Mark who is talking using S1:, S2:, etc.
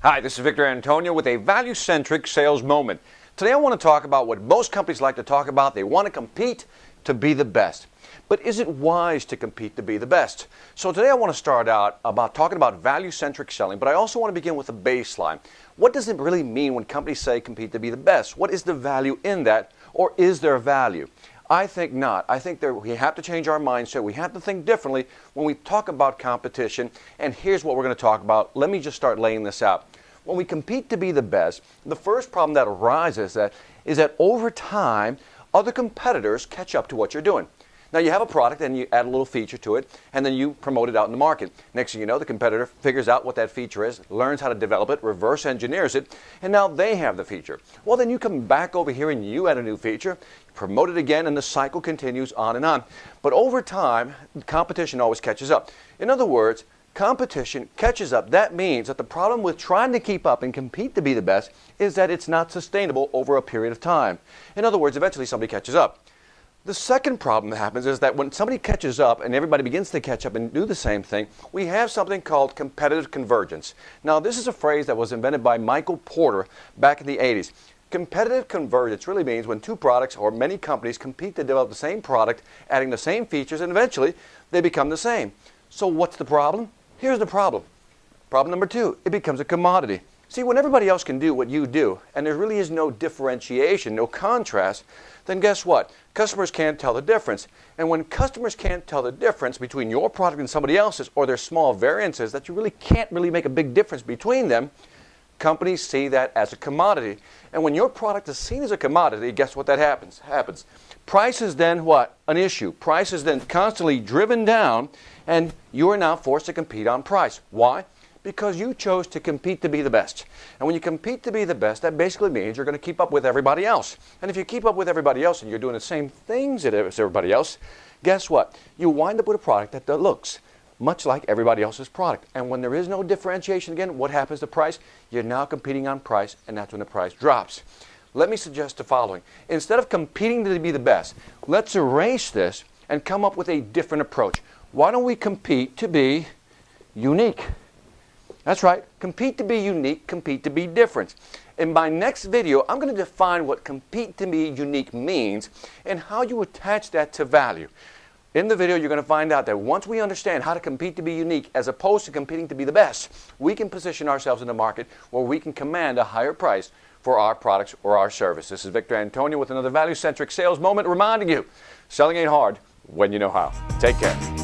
S1: Hi, this is Victor Antonio with a value-centric sales moment. Today I want to talk about what most companies like to talk about. They want to compete to be the best. But is it wise to compete to be the best? So today I want to start out about talking about value-centric selling, but I also want to begin with a baseline. What does it really mean when companies say compete to be the best? What is the value in that, or is there value? I think not. I think we have to change our mindset. We have to think differently when we talk about competition. And here's what we're going to talk about. Let me just start laying this out. When we compete to be the best, the first problem that arises is that over time, other competitors catch up to what you're doing. Now you have a product and you add a little feature to it, and then you promote it out in the market. Next thing you know, the competitor figures out what that feature is, learns how to develop it, reverse engineers it, and now they have the feature. Well, then you come back over here and you add a new feature, promote it again, and the cycle continues on and on. But over time, competition always catches up. In other words, competition catches up. That means that the problem with trying to keep up and compete to be the best is that it's not sustainable over a period of time. In other words, eventually somebody catches up. The second problem that happens is that when somebody catches up and everybody begins to catch up and do the same thing, we have something called competitive convergence. Now, this is a phrase that was invented by Michael Porter back in the 80s. Competitive convergence really means when two products or many companies compete to develop the same product, adding the same features, and eventually they become the same. So what's the problem? Here's the problem. Problem number two, it becomes a commodity. See, when everybody else can do what you do, and there really is no differentiation, no contrast, then guess what? Customers can't tell the difference. And when customers can't tell the difference between your product and somebody else's, or there's small variances that you really can't make a big difference between them, companies see that as a commodity. And when your product is seen as a commodity, guess what that happens? Price is then what? An issue. Price is then constantly driven down, and you are now forced to compete on price. Why? Because you chose to compete to be the best. And when you compete to be the best, that basically means you're going to keep up with everybody else. And if you keep up with everybody else and you're doing the same things as everybody else, guess what? You wind up with a product that looks much like everybody else's product. And when there is no differentiation again, what happens to price? You're now competing on price, and that's when the price drops. Let me suggest the following. Instead of competing to be the best, let's erase this and come up with a different approach. Why don't we compete to be unique? That's right. Compete to be unique, compete to be different. In my next video, I'm going to define what compete to be unique means and how you attach that to value. In the video, you're going to find out that once we understand how to compete to be unique as opposed to competing to be the best, we can position ourselves in the market where we can command a higher price for our products or our service. This is Victor Antonio with another value-centric sales moment reminding you, selling ain't hard when you know how. Take care.